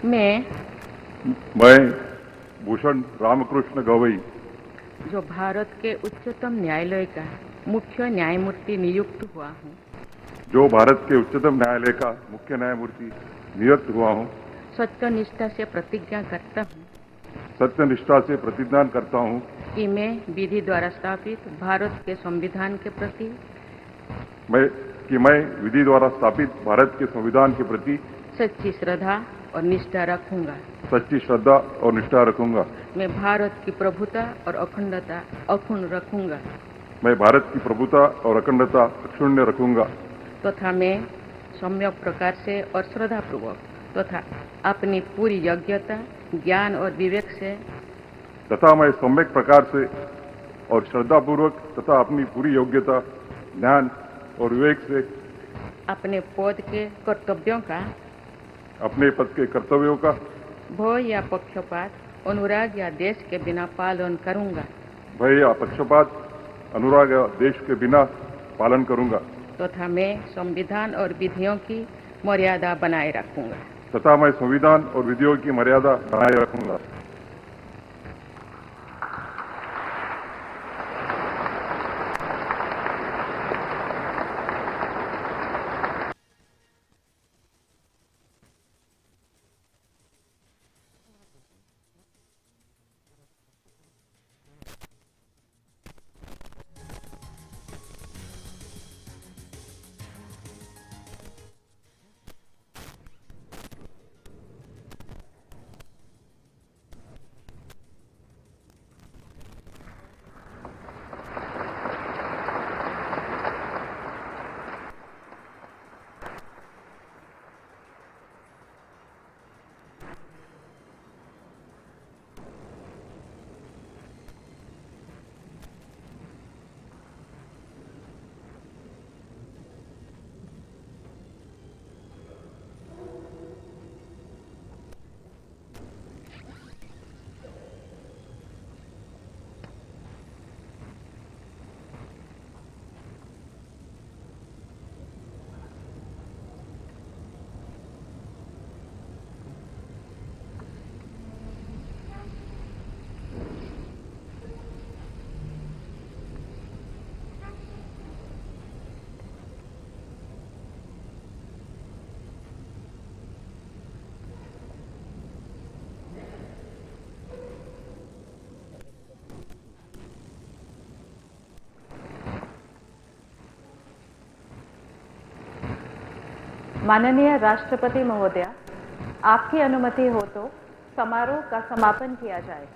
मैं मैं भूषण रामकृष्ण गवई जो भारत के उच्चतम न्यायालय का मुख्य न्यायमूर्ति नियुक्त हुआ हूँ, जो भारत के उच्चतम न्यायालय का मुख्य न्यायमूर्ति नियुक्त हुआ हूँ, सत्यनिष्ठा से प्रतिज्ञा करता हूँ सत्यनिष्ठा से प्रतिज्ञा करता हूँ कि मैं विधि द्वारा स्थापित भारत के संविधान के प्रति मैं विधि द्वारा स्थापित भारत के संविधान के प्रति सच्ची श्रद्धा और निष्ठा रखूंगा। सच्ची श्रद्धा और निष्ठा रखूंगा। मैं भारत की प्रभुता और अखंडता अक्षुण्ण रखूंगा मैं भारत की प्रभुता और अखंडता अक्षुण्य रखूंगा तथा मैं सम्यक प्रकार से और श्रद्धापूर्वक तथा अपनी पूरी योग्यता, ज्ञान और विवेक से तथा मैं सम्यक प्रकार से और श्रद्धापूर्वक तथा अपनी पूरी योग्यता, ज्ञान और विवेक से अपने पद के कर्तव्यों का, अपने पद के कर्तव्यों का भय या पक्षपात, अनुराग या देश के बिना पालन करूंगा भय या पक्षपात, अनुराग या देश के बिना पालन करूंगा तथा मैं संविधान और विधियों की मर्यादा बनाए रखूंगा तथा मैं संविधान और विधियों की मर्यादा बनाए रखूंगा। माननीय राष्ट्रपति महोदया, आपकी अनुमति हो तो समारोह का समापन किया जाए।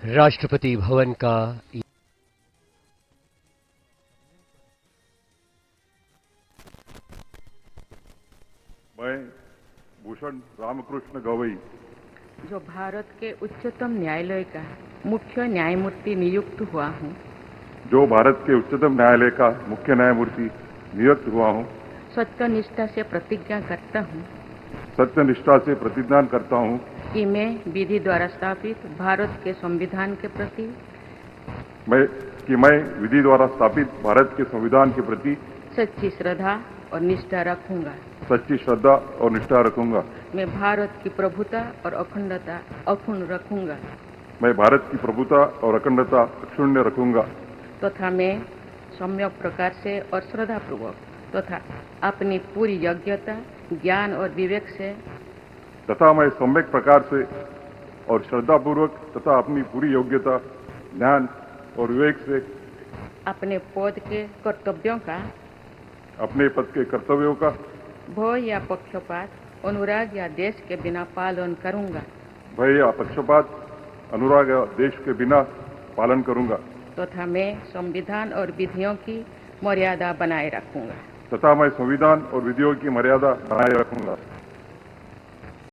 राष्ट्रपति भवन का मैं भूषण रामकृष्ण गवई जो भारत के उच्चतम न्यायालय का मुख्य न्यायमूर्ति नियुक्त हुआ हूँ, जो भारत के उच्चतम न्यायालय का मुख्य न्यायमूर्ति नियुक्त हुआ हूँ, सत्यनिष्ठा से प्रतिज्ञा करता हूँ सत्यनिष्ठा से प्रतिज्ञा करता हूँ कि मैं विधि द्वारा स्थापित भारत के संविधान के प्रति मैं विधि द्वारा स्थापित भारत के संविधान के प्रति सच्ची श्रद्धा और निष्ठा रखूंगा। सच्ची श्रद्धा और निष्ठा रखूंगा। मैं भारत की प्रभुता और अखंडता अक्षुण्ण रखूंगा मैं भारत की प्रभुता और अखंडता अक्षुण्य रखूंगा तथा मैं सम्यक प्रकार से और श्रद्धापूर्वक तथा अपनी पूरी योग्यता, ज्ञान और विवेक से तथा मैं सम्यक प्रकार से और श्रद्धापूर्वक तथा अपनी पूरी योग्यता, ज्ञान और विवेक से अपने पद के कर्तव्यों का अपने पद के कर्तव्यों का भय या पक्षपात, अनुराग या देश के बिना पालन करूंगा भय या पक्षपात, अनुराग या देश के बिना पालन करूंगा तथा मैं संविधान और विधियों की मर्यादा बनाए रखूंगा। तथा मैं संविधान और विधियों की मर्यादा बनाए रखूंगा।